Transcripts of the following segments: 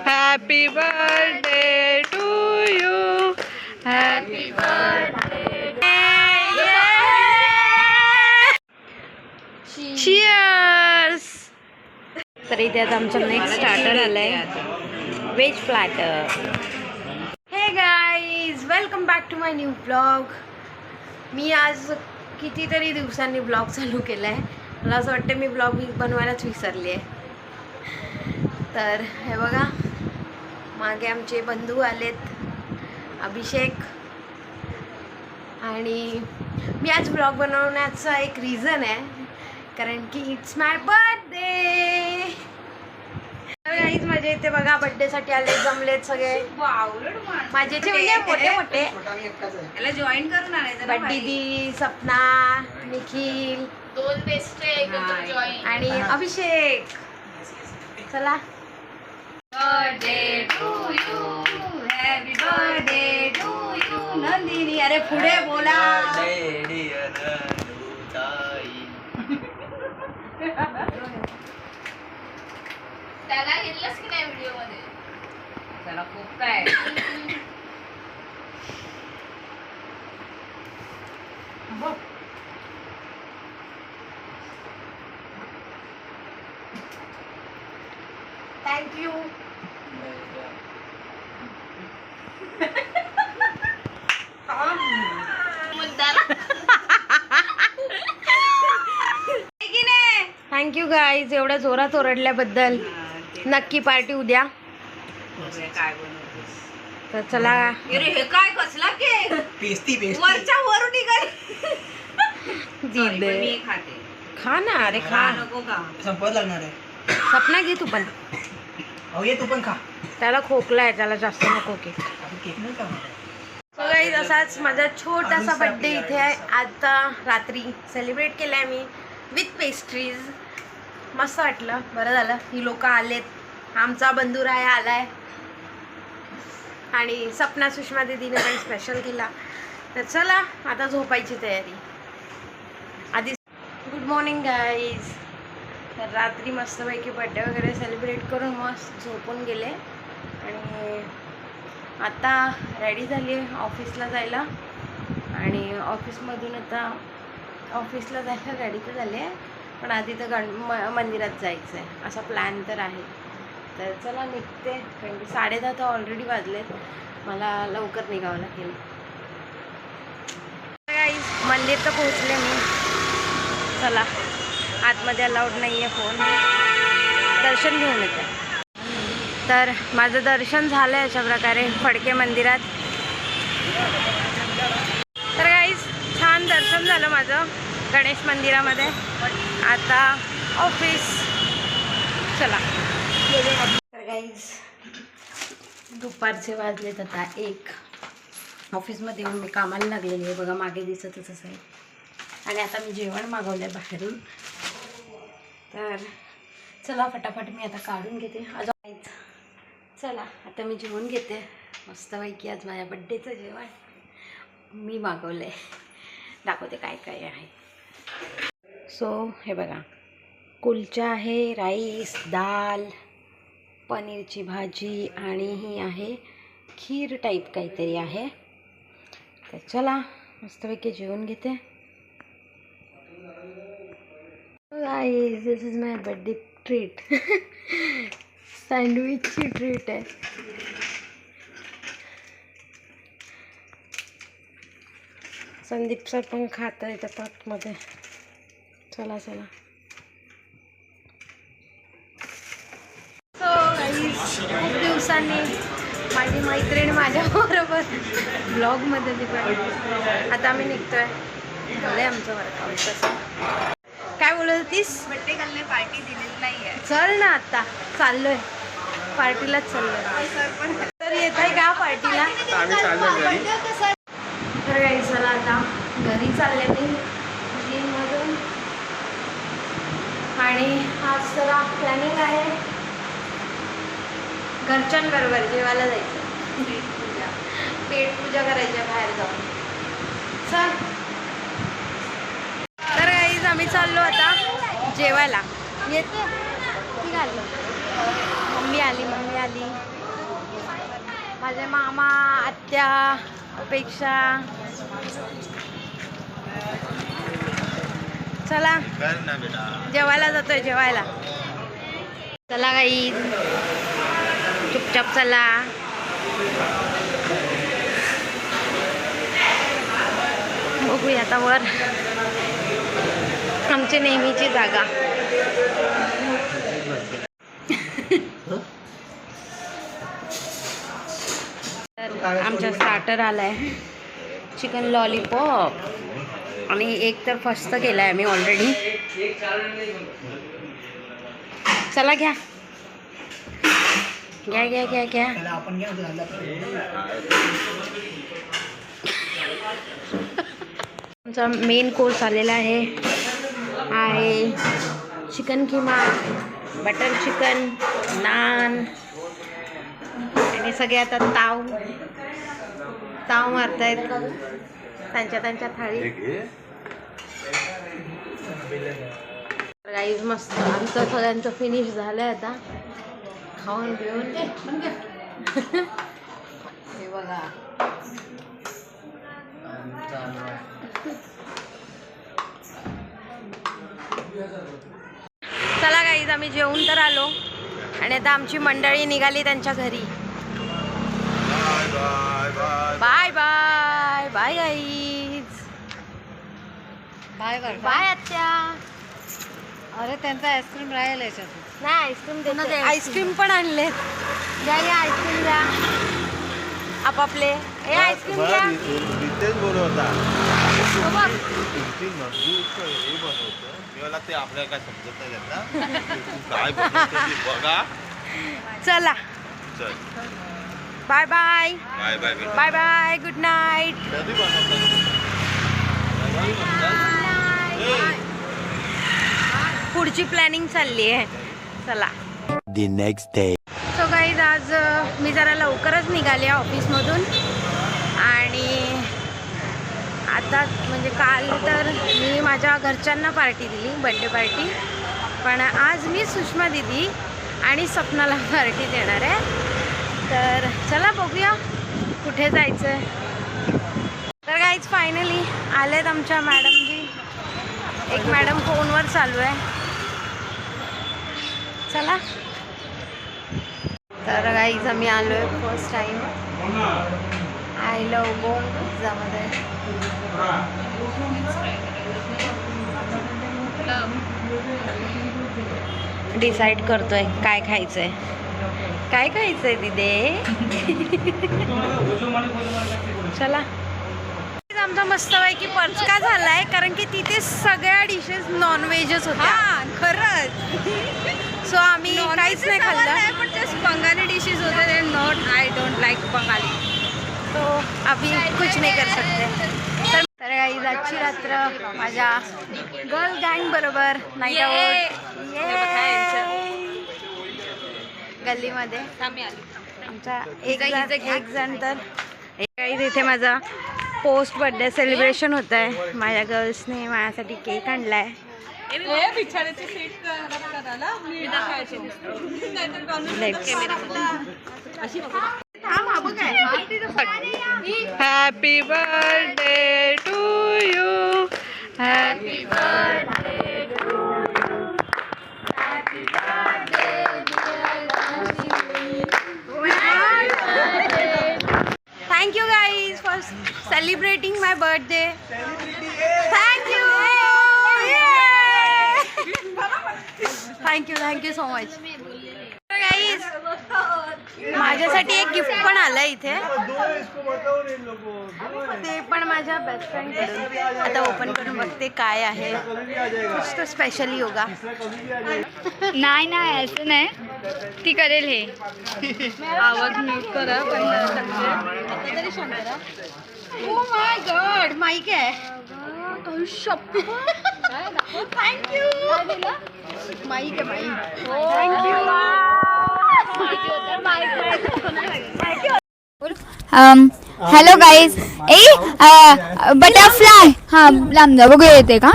Happy birthday to you. Happy birthday. Cheers. तर इथे आता आमचं नेक्स्ट स्टार्टर आलंय, veg platter. Hey guys, welcome back to my new blog. मी आज कितीतरी दिवसांनी ब्लॉग चालू केला आहे. मला असं वाटतं मी ब्लॉग बनवायलाच विसरली आहे. तर हे बघा, मागे आमचे बंधू आलेत, अभिषेक. आणि मी आज ब्लॉग बनवण्याचा एक रिझन आहे, कारण की इट्स माय बर्थडे. गाईज माझ्या इथे बघा बर्थडेसाठी आले, जमलेत सगळे माझे म्हणजे मोठे मोठे. याला जॉईन करून आणायचं. दीदी, सपना, निखिल, दोन बेस्ट जॉईन आणि अभिषेक. चला. Birthday to you, happy birthday to you Nandini. अरे पुढे बोला. त्याला घेतलंस की नाही व्हिडिओ मध्ये? त्याला खूप काय. थँक्यू. थँक्यू गाईज, एवढ्या जोरात ओरडल्याबद्दल. नक्की पार्टी उद्या. काय बनवतोस? तर चला. अरे हे काय कसला केक? वरच्या वरून निघाली. मी खाते. खा ना. अरे खा. नको का? संपत लागणार आहे. सपना घे तू पण. अहो ये तू पण खा. त्याला खोकला आहे, त्याला जास्त नको केक. केक नाही का? सो गाईज, असाच माझा छोटासा बड्डे इथे आहे. आता रात्री सेलिब्रेट केला आहे मी विथ पेस्ट्रीज. मस्त वाटलं, बरं झालं ही लोक आलेत. आमचा बंधुराया आलाय आणि सपना सुषमा दीदीने काही स्पेशल केला. तर चला आता झोपायची तयारी. आधी गुड मॉर्निंग गाईज. तर रात्री मस्तपैकी बड्डे वगैरे सेलिब्रेट करून मस्त झोपून गेले आणि आता रेडी झाली आहे ऑफिसला जायला. आणि ऑफिसमधून आता ऑफिसला जायला रेडी तर झाले आहे, पण आधी तर मंदिरात जायचं आहे असा प्लॅन तर आहे. तर चला निघते, कारण की 10:30 तर ऑलरेडी वाजलेत. मला लवकर निघावं लागेल. मंदिर तर पोहोचले मी. चला, आतमध्ये अलाउड नाही आहे फोन. दर्शन घेऊन येते. तर माझं दर्शन झालं आहे अशा प्रकारे फडके मंदिरात. तर गाईज, छान दर्शन झालं माझं गणेश मंदिरामध्ये. आता ऑफिस. चला. तर गाईज, दुपारचे वाजलेत आता 1. ऑफिसमध्ये येऊन मी कामाला लागलेली आहे, बघा मागे दिसतच असं आहे. आणि आता मी जेवण मागवलं आहे बाहेरून. तर चला फटाफट मी आता काढून घेते. चला आता मी जेवण घेते मस्तपैकी. आज माझ्या बड्डेचं जेवण मी मागवलं आहे, दाखवते काय काय आहे. सो हे बघा, कुलचा आहे, राईस, दाल, पनीरची भाजी आणि ही आहे खीर टाईप काहीतरी आहे. तर चला मस्तपैकी जेवण घेते. Guys, this is my birthday treat. सँडविचची ट्रीट आहे. संदीप सर पण खात आहे त्या ताटमध्ये. चला चला. सो गाईज, खूप दिवसांनी माझी मैत्रीण माझ्याबरोबर ब्लॉगमध्ये दिसली. आता आम्ही निघतोय. झालं आमचं वर्कआउट. तसं काय बोलत होतीस? बड्डे गर्लने पार्टी दिलेली नाही आहे. चल ना, आता चाललोय पार्टीलाच चाललोय. तर येत आहे का पार्टीला? तर काही चला आता घरी चालले मी जिममधून. आणि आज जरा प्लॅनिंग आहे घरच्यांबरोबर जेवायला जायचं. पेट पूजा करायची बाहेर जाऊन. चल. तर गाईज, आम्ही चाललो जेवायला येते ठीक आलं. मम्मी आली माझे मामा आत्या अपेक्षा. चला जेवायला जातोय जेवायला. चला काही चुपचाप चला. बघूया आता वर आमची नेहमीची जागा. तर आमचा स्टार्टर आलाय चिकन लॉलीपॉप आणि एक तर फस्त केलाय आम्ही ऑलरेडी. चला घ्या घ्या घ्या घ्या घ्या. आपण घ्या आमचा मेन कोर्स आलेला आहे chicken keema, butter chicken, naan आणि सगळे आता ताव मारतायत त्यांच्या थाळी. गाईज मस्त आमचं सगळ्यांचं फिनिश झालंय आता खाऊन पिऊन. हे बघा चला गाईज आम्ही जेवून तर आलो आणि आता आमची मंडळी निघाली त्यांच्या घरी. Bye bye bye guys. Bye bye आत्या. अरे त्यांचा आईस्क्रीम राहील याच्यात. नाही आईस्क्रीम आईस्क्रीम पण आणले. द्या घ्या आईस्क्रीम द्या आपापले. हे आईस्क्रीम द्या. ते आपल्याला काय समजत नाही त्यांना काय बघा. चला चल bye bye bye bye bye bye good night. कधी बनवतात पुढची प्लॅनिंग चालली आहे. चला The next day. So guys आज मी जरा लवकरच निघाले ऑफिसमधून आणि आता म्हणजे काल तर मी माझ्या घरच्यांना पार्टी दिली बर्थडे पार्टी. पण आज मी सुषमा दिदी आणि सपनाला पार्टी देणार आहे. तर चला बघूया कुठे जायचं आहे. तर गाईज फायनली आलेत आमच्या मॅडमजी. एक मॅडम फोनवर चालू आहे. चला तर गाईज आम्ही आलो आहे first time I love go पिझ्झामध्ये. डिसाईड करतोय काय खायचंय दिदे. चला आमचा मस्तपैकी पर्चका झालाय कारण की तिथे सगळ्या डिशेस नॉनव्हेजच होत्या. खरंच. सो आम्ही काहीच नाही खाल्लं. पण जस्ट बंगाली डिशेस होते. Not I don't like Bengali. तो अभी कुछ नहीं कर सकते. तर गाईज आजची रात्र माझ्या गर्ल गँग बरोबर नाईट आउट गल्लीमध्ये. आमचा एक जण तर गाईज इथे माझा पोस्ट बर्थडे सेलिब्रेशन होत आहे. माझ्या गर्ल्सने माझ्यासाठी केक आणलाय. Happy birthday to you. Happy birthday to you. Happy birthday Thank you guys for celebrating my birthday. Thank you. Thank you so much. Guys, माझ्यासाठी एक गिफ्ट पण आलं इथे. ते पण माझ्या बेस्ट फ्रेंड कडून. आता ओपन करून बघते काय आहे. कुछ तो स्पेशल योगा. नाही असं नाही. ती करेल हे. आवाज म्यूट करा ओ माय गॉड माईक आहे. थँक्यू. माईक आहे माईक. Hello guys. बटरफ्लाय. हां लांब जा बघूया येते का.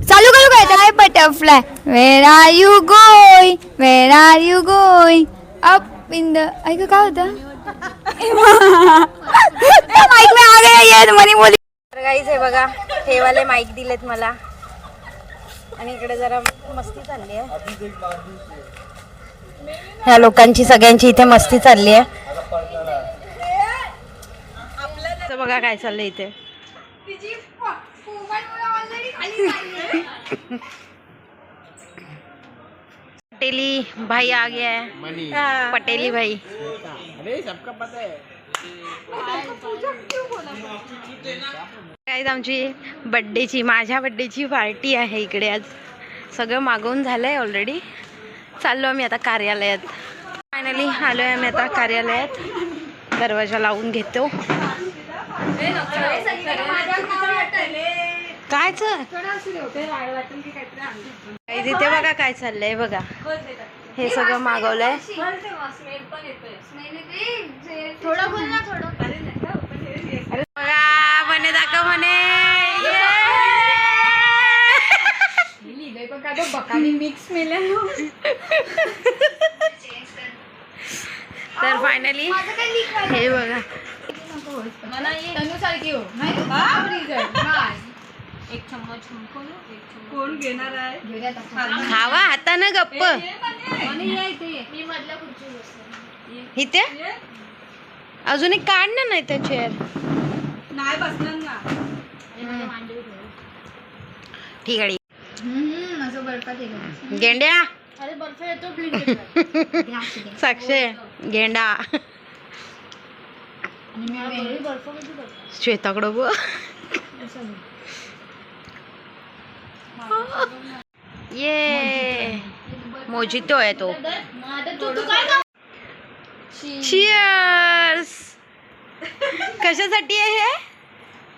चालू करू काय तर butterfly where are you going up in the ऐक काय होतं माईक में आ गया ये मनी बोली. तर गाईज हे बघा हे वाले माईक दिलेत मला आणि इकडे जरा मस्ती चालली आहे. ह्या लोकांची सगळ्यांची इथे मस्ती चालली आहे. तर बघा काय चाललंय इथे. पटेली भाई आ गया है. पटेली भाई. काय आमची बड्डेची माझ्या बड्डेची पार्टी आहे इकडे. आज सगळं मागवून झालंय ऑलरेडी. चाललो आम्ही आता कार्यालयात. फायनली आलोय आम्ही आता कार्यालयात. दरवाजा लावून घेतो. कायच इथे बघा काय चाललंय बघा. हे सगळं मागवलंय. बघा म्हणे दाखव म्हणे. तर फायनली हे बघा कोण घेणार आहे खावा हातानं गप्प. इथे अजून एक काढ ना नाही तर चेअर नाही बसणार ना. ठीक आहे. असं बर्फात गेंड्या अरे बर्फ येतो साक्ष गेंडा श्वेताकडं बघ. ये मोजितो आहे तो. Cheers. कशासाठी आहे हे.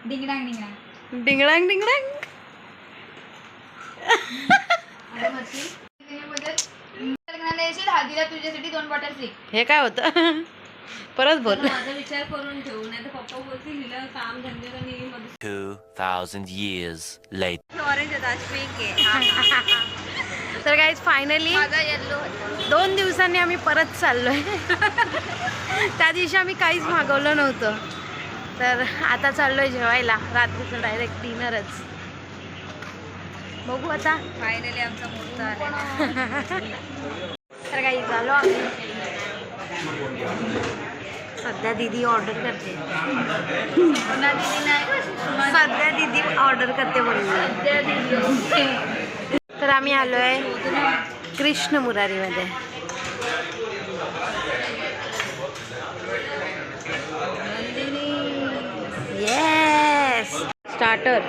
डिंगडांग डिंगडांग डिंगडांग डिंगडांग. हळदीला तुझ्यासाठी 2 बॉटल फ्री. हे काय होतं परत बोल. माझा विचार करून ठेवू नाही तर पप्पा बोलतील हिला काम धंदे का नाही. 2,000 years later. ऑरेंज आहे आज पिंक आहे. तर गाईज फायनली माझा येल्लो 2 दिवसांनी आम्ही परत चाललोय. त्या दिवशी आम्ही काहीच मागवलं नव्हतं. तर आता चाललोय जेवायला. रात्रीचं डायरेक्ट डिनरच. बघू आता. फायनली आमचा मुहूर्त आला. तर काही झालो आम्ही. सध्या दीदी ऑर्डर करते. सध्या दीदी ऑर्डर करते बोलली. तर आम्ही आलोय कृष्ण मुरारीमध्ये. Yes starter.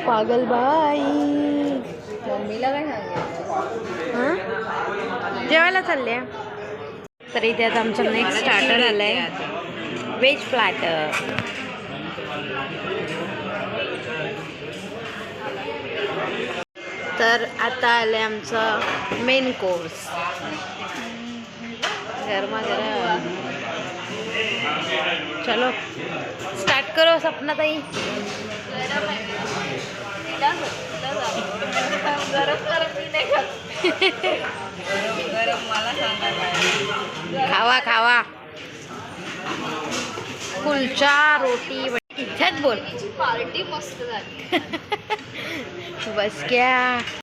पागल बाई. मम्मीला काय सांगितलं जेवायला चालले. तर इथे आता आमचं नेक्स्ट स्टार्टर आलंय व्हेज प्लॅटर. तर आता आलंय आमचं मेन कोर्स. गरमागरम. चलो स्टार्ट करो सपना ताई. खावा खावा. कुलचा रोटी इथेच बोल. पार्टी मस्त झाली. बस क्या.